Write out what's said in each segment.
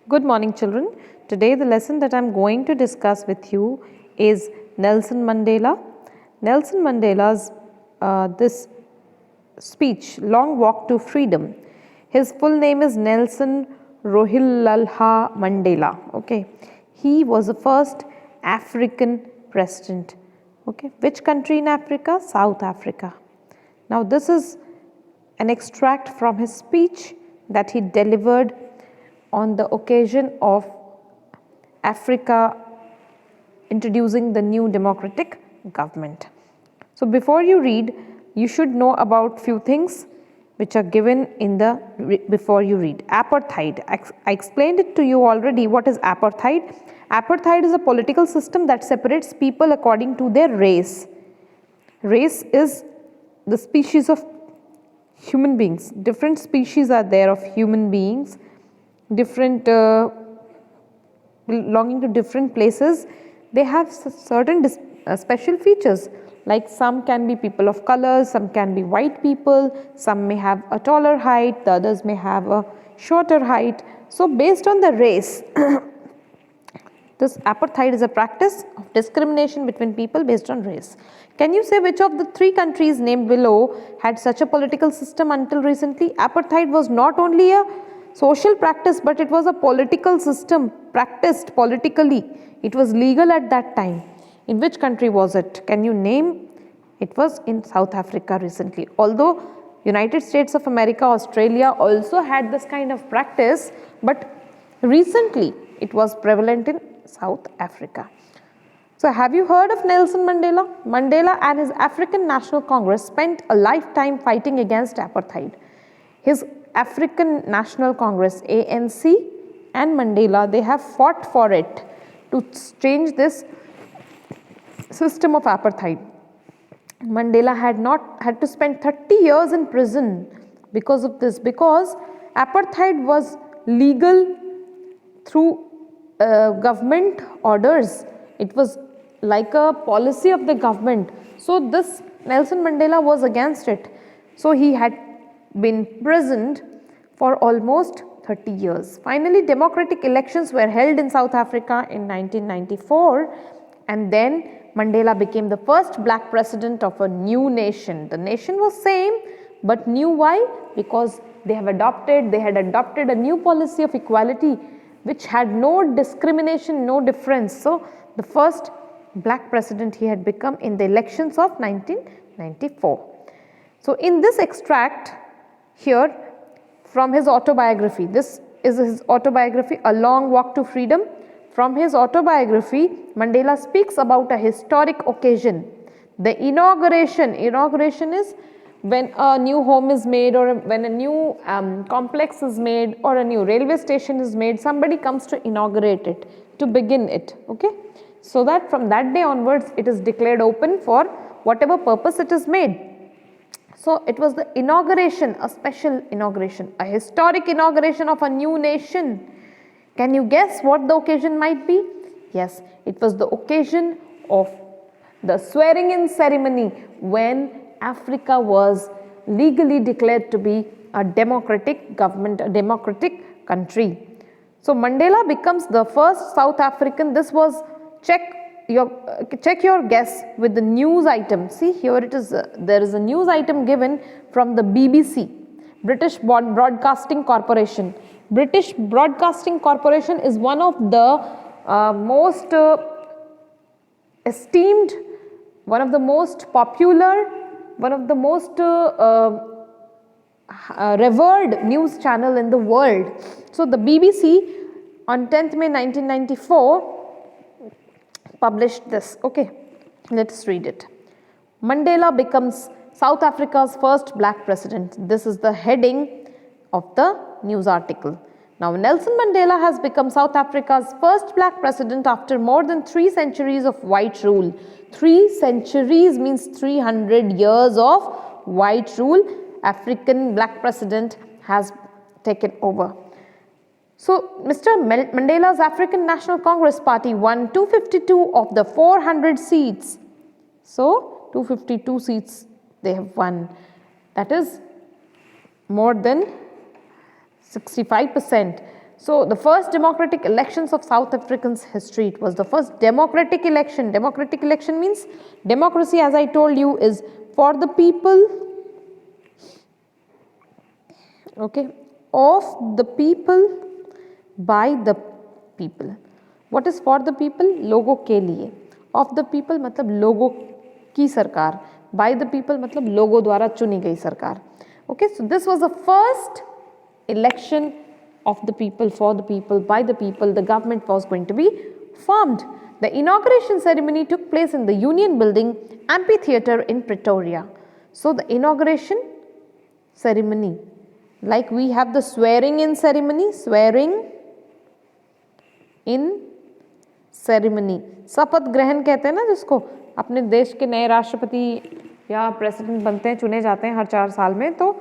Good morning, children. Today the lesson that I am going to discuss with you is Nelson Mandela. Nelson Mandela's this speech, Long Walk to Freedom. His full name is Nelson Rolihlahla Mandela. Okay, he was the first African president. Okay, which country in Africa? South Africa. Now this is an extract from his speech that he delivered on the occasion of Africa introducing the new democratic government. So before you read, you should know about few things which are given in the before you read. Apartheid. I explained it to you already. What is apartheid? Apartheid is a political system that separates people according to their race. Race is the species of human beings. Different species are there of human beings, different belonging to different places. They have certain special features, like some can be people of color, some can be white people, some may have a taller height, the others may have a shorter height. So based on the race, this apartheid is a practice of discrimination between people based on race. Can you say which of the three countries named below had such a political system until recently? Apartheid was not only a social practice, but it was a political system practiced politically. It was legal at that time. In which country was it? Can you name? It was in South Africa recently. Although United States of America, Australia also had this kind of practice, but recently it was prevalent in South Africa. So have you heard of Nelson Mandela? Mandela and his African National Congress spent a lifetime fighting against apartheid. His African National Congress, ANC, and Mandela, they have fought for it to change this system of apartheid. Mandela had to spend 30 years in prison because of this, because apartheid was legal through government orders. It was like a policy of the government. So this Nelson Mandela was against it. So he had been imprisoned for almost 30 years. Finally, democratic elections were held in South Africa in 1994, and then Mandela became the first black president of a new nation. The nation was same but new. Why? Because they had adopted a new policy of equality which had no discrimination, no difference. So the first black president he had become in the elections of 1994. So in this extract here from his autobiography, this is his autobiography, A Long Walk to Freedom. From his autobiography, Mandela speaks about a historic occasion. The inauguration is when a new home is made, or when a new complex is made, or a new railway station is made. Somebody comes to inaugurate it, to begin it. Okay, so that from that day onwards it is declared open for whatever purpose it is made. So it was the inauguration, a special inauguration, a historic inauguration of a new nation. Can you guess what the occasion might be? Yes, it was the occasion of the swearing in ceremony when Africa was legally declared to be a democratic government, a democratic country. So Mandela becomes the first South African. This was, check your guess with the news item. See, here it is, there is a news item given from the BBC, British Broadcasting Corporation. British Broadcasting Corporation is one of the most esteemed, one of the most popular, one of the most revered news channel in the world. So the BBC on 10th May 1994 published this. Okay, let's read it. Mandela becomes South Africa's first black president. This is the heading of the news article. Now, Nelson Mandela has become South Africa's first black president after more than 3 centuries of white rule. 3 centuries means 300 years of white rule. African black president has taken over. So, Mr. Mandela's African National Congress Party won 252 of the 400 seats. So, 252 seats they have won. That is more than 65%. So the first democratic elections of South African's history, it was the first democratic election. Democratic election means democracy, as I told you, is for the people, okay, of the people, by the people. What is for the people? लोगों के लिए. Of the people मतलब लोगों की सरकार. By the people मतलब लोगों द्वारा चुनी गई सरकार. Okay, so this was the first election of the people, for the people, by the people. The government was going to be formed. The inauguration ceremony took place in the Union Building Amphitheatre in Pretoria. So the inauguration ceremony, like we have the swearing in ceremony, swearing in ceremony, शपथ ग्रहण कहते हैं ना जिसको, अपने देश के नए राष्ट्रपति या प्रेसिडेंट बनते हैं, चुने जाते हैं हर 4 साल में, तो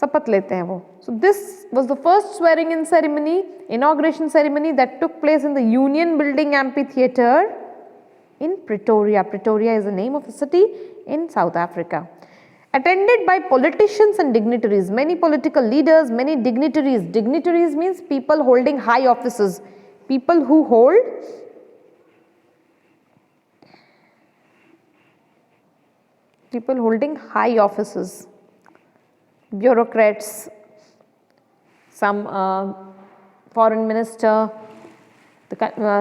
शपथ लेते हैं वो. So this was the first swearing in ceremony, inauguration ceremony that took place in the Union Building Amphitheatre in Pretoria. Pretoria is the name of a city in South Africa. Attended by politicians and dignitaries, many political leaders, many dignitaries. Dignitaries means people holding high offices, people who hold high offices, bureaucrats, some foreign minister,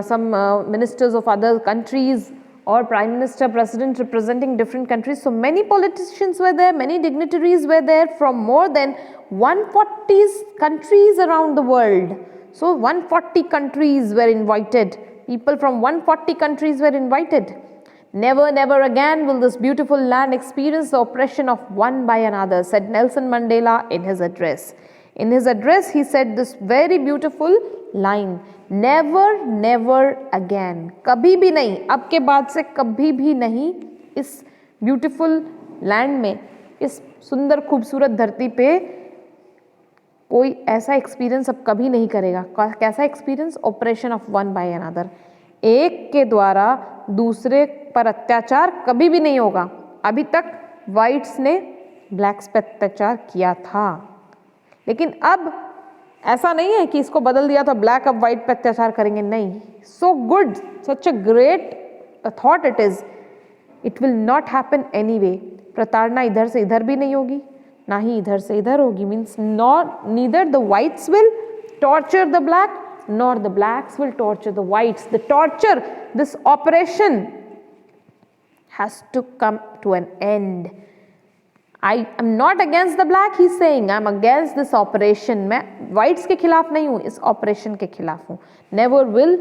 some ministers of other countries, or prime minister, president representing different countries. So many politicians were there, many dignitaries were there from more than 140 countries around the world. So 140 countries were invited, people from 140 countries were invited. Never, never again will this beautiful land experience the oppression of one by another, said Nelson Mandela in his address. In his address, he said this very beautiful line, never, never again. कभी भी नहीं, अब के बाद से कभी भी नहीं इस beautiful land में, इस सुंदर खूबसूरत धरती पे कोई ऐसा एक्सपीरियंस अब कभी नहीं करेगा. कैसा experience? Operation of one by another. एक के द्वारा दूसरे पर अत्याचार कभी भी नहीं होगा. अभी तक वाइट्स ने ब्लैक्स पर अत्याचार किया था, लेकिन अब ऐसा नहीं है कि इसको बदल दिया तो ब्लैक अब वाइट पर अत्याचार करेंगे. नहीं. So good, such a great thought it is. It will not happen anyway. प्रताड़ना इधर से इधर भी नहीं होगी, ना ही इधर से इधर होगी. Means not neither the whites will torture the black nor the blacks will torture the whites. The torture, this operation has to come to an end. I am not against the black, he's saying. I am against this operation. मैं whites के खिलाफ नहीं हूँ, इस operation के खिलाफ हूँ. Never will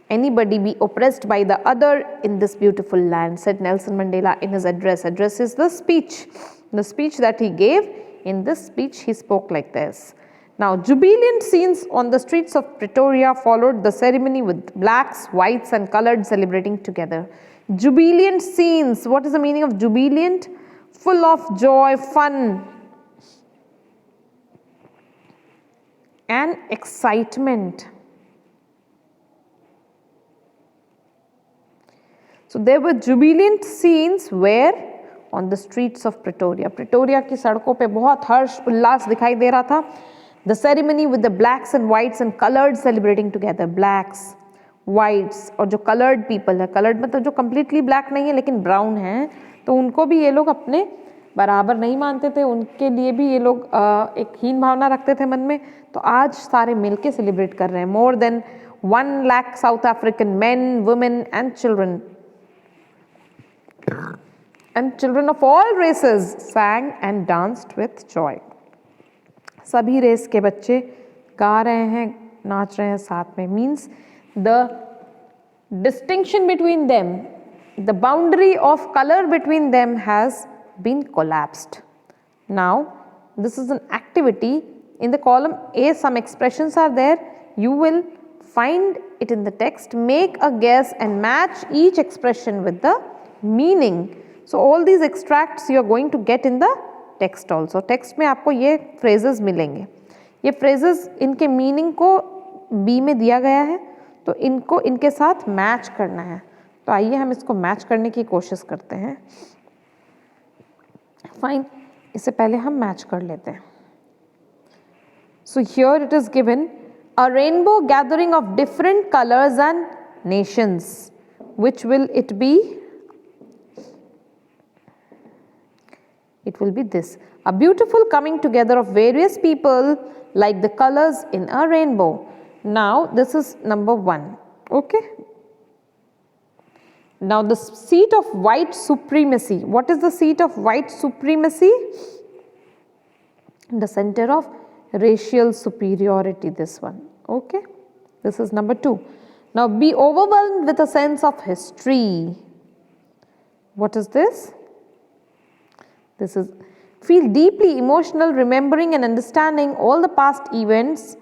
anybody be oppressed by the other in this beautiful land, said Nelson Mandela in his address. Address is the speech that he gave. In this speech, he spoke like this. Now, jubilant scenes on the streets of Pretoria followed the ceremony with blacks, whites and colored celebrating together. Jubilant scenes. What is the meaning of jubilant? Full of joy, fun and excitement. So there were jubilant scenes where on the streets of Pretoria. Pretoria की सड़कों पे बहुत हर्ष उल्लास दिखाई दे रहा था. The ceremony with the blacks and whites and colored celebrating together. Blacks, whites और जो colored people है, colored मतलब जो completely black नहीं है लेकिन brown है, तो उनको भी ये लोग अपने बराबर नहीं मानते थे. उनके लिए भी ये लोग एक हीन भावना रखते थे मन में. तो आज सारे मिलके सेलिब्रेट कर रहे हैं. More than 1 lakh South African men, women and children of all races sang and danced with joy. सभी रेस के बच्चे गा रहे हैं, नाच रहे हैं साथ में. Means the distinction between them, the boundary of colour between them has been collapsed. Now this is an activity. In the column A some expressions are there. You will find it in the text. Make a guess and match each expression with the meaning. So all these extracts you are going to get in the text also. text में आपको ये phrases मिलेंगे. ये phrases इनके meaning को B में दिया गया है, तो इनको इनके साथ मैच करना है. तो आइए हम इसको मैच करने की कोशिश करते हैं. फाइन, इससे पहले हम मैच कर लेते हैं. So here it is given a rainbow gathering of different colors and nations. Which will it be? It will be this. A beautiful coming together of various people like the colors in a rainbow. Now this is number 1. Okay. Now the seat of white supremacy. What is the seat of white supremacy? The center of racial superiority, this one. Okay. This is number 2. Now be overwhelmed with a sense of history. What is this? This is feel deeply emotional, remembering and understanding all the past events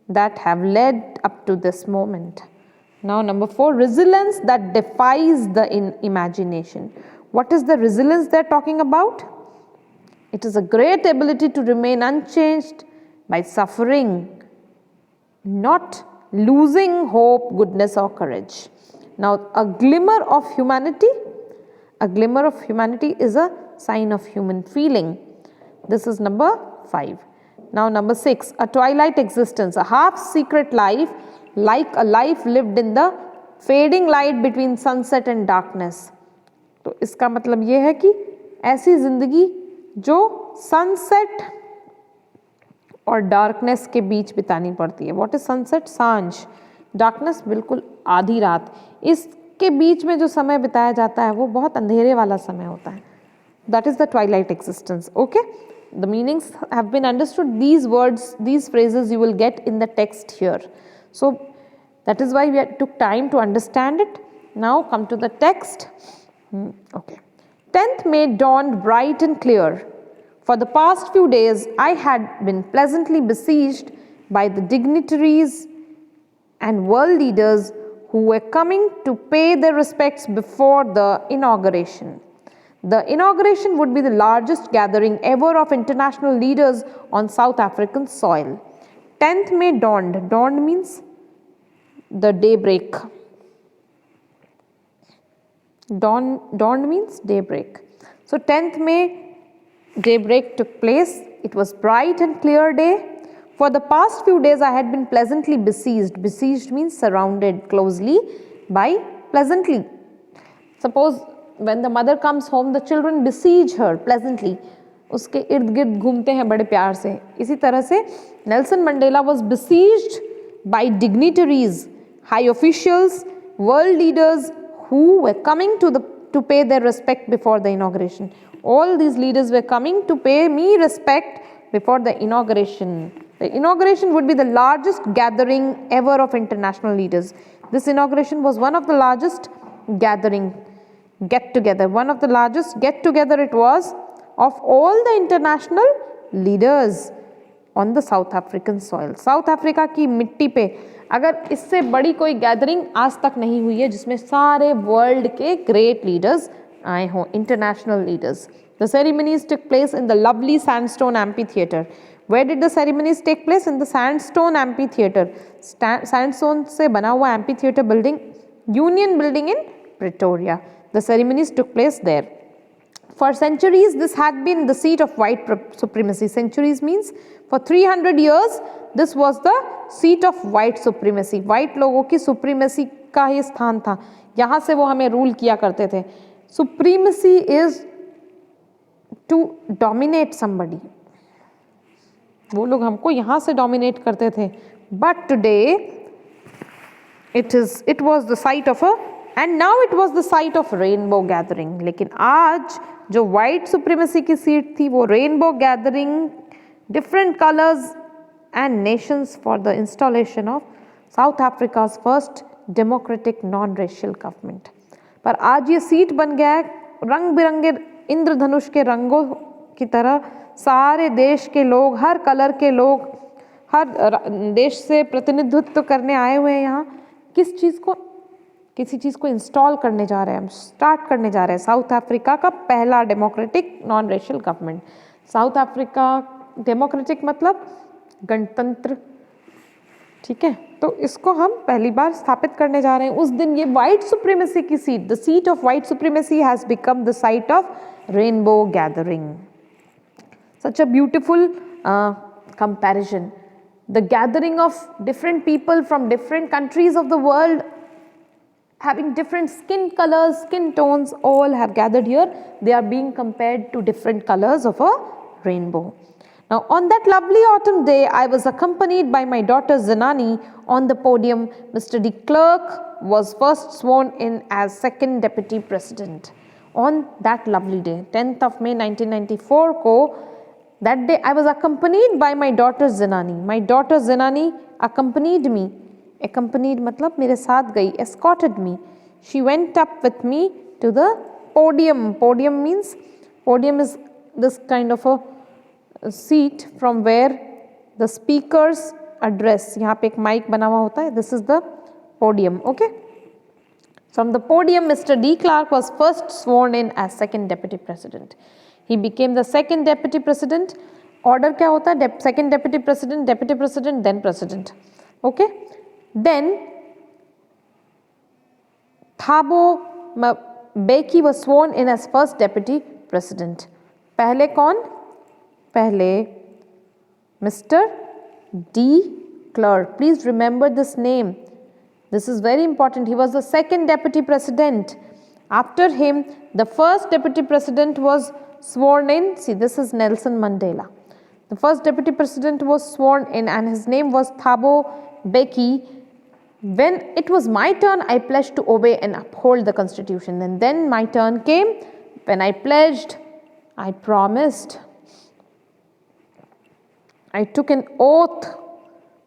that have led up to this moment. Now number 4, resilience that defies the imagination. What is the resilience they are talking about? It is a great ability to remain unchanged by suffering, not losing hope, goodness or courage. Now a glimmer of humanity. A glimmer of humanity is a sign of human feeling. This is number 5. Now number 6, a twilight existence, a half secret life, like a life lived in the fading light between sunset and darkness. तो इसका मतलब ये है कि ऐसी जिंदगी जो sunset और डार्कनेस के बीच बितानी पड़ती है. What is sunset? सांझ. डार्कनेस बिल्कुल आधी रात. इसके बीच में जो समय बिताया जाता है वो बहुत अंधेरे वाला समय होता है. That is the twilight existence. Okay, the meanings have been understood. These words, these phrases you will get in the text here. So that is why we took time to understand it. Now come to the text. Okay. 10th May dawned bright and clear. For the past few days I had been pleasantly besieged by the dignitaries and world leaders who were coming to pay their respects before the inauguration. The inauguration would be the largest gathering ever of international leaders on South African soil. 10th May dawned. Dawned means the daybreak. Dawned means daybreak. So 10th May daybreak took place. It was bright and clear day. For the past few days I had been pleasantly besieged. Besieged means surrounded closely by pleasantly. Suppose when the mother comes home, the children besiege her pleasantly. उसके इर्द गिर्द घूमते हैं बड़े प्यार से. इसी तरह से Nelson Mandela was besieged by dignitaries, high officials, world leaders who were coming to pay their respect before the inauguration. All these leaders were coming to pay me respect before the inauguration. The inauguration would be the largest gathering ever of international leaders. This inauguration was one of the largest get-together. One of the largest get-together it was of all the international leaders on the South African soil. South Africa की मिट्टी पे अगर इससे बड़ी कोई gathering आज तक नहीं हुई है जिसमें सारे वर्ल्ड के ग्रेट लीडर्स आए हों, international leaders. The ceremonies took place in the lovely sandstone amphitheater. Where did the ceremonies take place? In the sandstone amphitheater. Sandstone से बना हुआ amphitheater building, Union Building in Pretoria. The ceremonies took place there. For centuries, this had been the seat of white supremacy. Centuries means for 300 years, this was the seat of white supremacy. White लोगों की supremacy का ही स्थान था. यहाँ से वो हमें rule किया करते थे. Supremacy is to dominate somebody. वो लोग हमको यहाँ से dominate करते थे. But today, it was the site of and now it was the site of rainbow gathering. लेकिन आज जो white supremacy की सीट थी वो rainbow gathering, different colors and nations for the installation of South Africa's first democratic non-racial government. पर आज ये seat बन गया है रंग बिरंगे इंद्रधनुष के रंगों की तरह. सारे देश के लोग, हर कलर के लोग, हर देश से प्रतिनिधित्व करने आए हुए हैं यहाँ. किस चीज़ को? किसी चीज़ को इंस्टॉल करने जा रहे हैं, हम स्टार्ट करने जा रहे हैं. साउथ अफ्रीका का पहला democratic non racial government. South Africa democratic मतलब गणतंत्र, ठीक है. तो इसको हम पहली बार स्थापित करने जा रहे हैं. उस दिन ये वाइट सुप्रीमेसी की seat, the seat of white supremacy has become the site of rainbow gathering. Such a beautiful comparison. the gathering of different people from different countries of the world, having different skin colors, skin tones, all have gathered here. They are being compared to different colors of a rainbow. Now, on that lovely autumn day, I was accompanied by my daughter Zinani. On the podium, Mr. de Klerk was first sworn in as second deputy president. On that lovely day, 10th of May 1994 ko, that day I was accompanied by my daughter Zinani. My daughter Zinani accompanied me. Accompanied matlab mere saath gayi, escorted me. She went up with me to the podium. Podium means, podium is this kind of a seat from where the speaker's address, यहाँ पे एक mic बना हुआ होता है, this is the podium, okay? From the podium, Mr. de Klerk was first sworn in as second deputy president. He became the second deputy president. Order क्या होता है? Second deputy president, then president, okay? Then Thabo Mbeki was sworn in as first deputy president. पहले कौन? पहले Mr. de Klerk. Please remember this name. This is very important. He was the second deputy president. After him, the first deputy president was sworn in. See, this is Nelson Mandela. The first deputy president was sworn in and his name was Thabo Mbeki. When it was my turn, I pledged to obey and uphold the constitution. And then my turn came. When I pledged, I promised. I took an oath.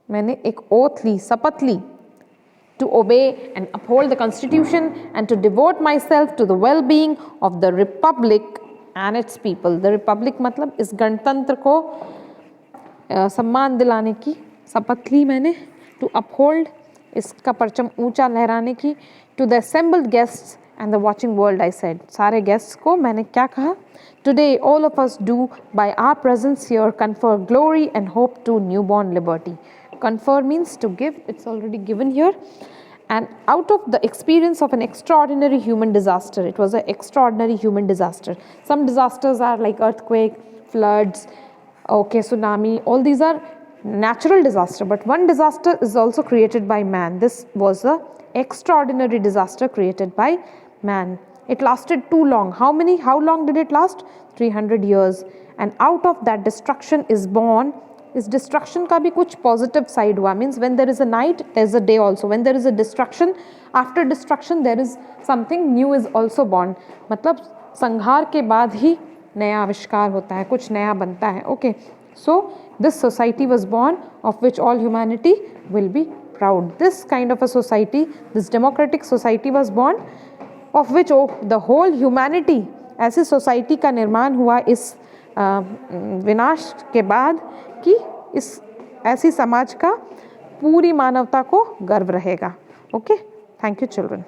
मैंने एक oath ली, शपथ ली, to obey and uphold the constitution and to devote myself to the well-being of the republic and its people. The republic मतलब इस गणतंत्र को सम्मान दिलाने की शपथ ली मैंने, to uphold इसका परचम ऊंचा लहराने की, to the assembled guests and the watching world I said. सारे guests को मैंने क्या कहा? Today all of us do by our presence here confer glory and hope to newborn liberty. Confer means to give, it's already given here. And out of the experience of an extraordinary human disaster, it was an extraordinary human disaster. Some disasters are like earthquake, floods, okay, tsunami, all these are natural disaster, but one disaster is also created by man. This was an extraordinary disaster created by man. It lasted too long. How long did it last? 300 years. And out of that destruction is born, is destruction का भी कुछ positive side हुआ, means when there is a night, there is a day also. When there is a destruction, after destruction there is something new is also born. मतलब संहार के बाद ही नया आविष्कार होता है, कुछ नया बनता है, okay. So this society was born of which all humanity will be proud. This kind of a society, this democratic society was born of which the whole humanity, ऐसी society का निर्माण हुआ इस विनाश के बाद कि इस ऐसी समाज का पूरी मानवता को गर्व रहेगा. Okay, thank you children.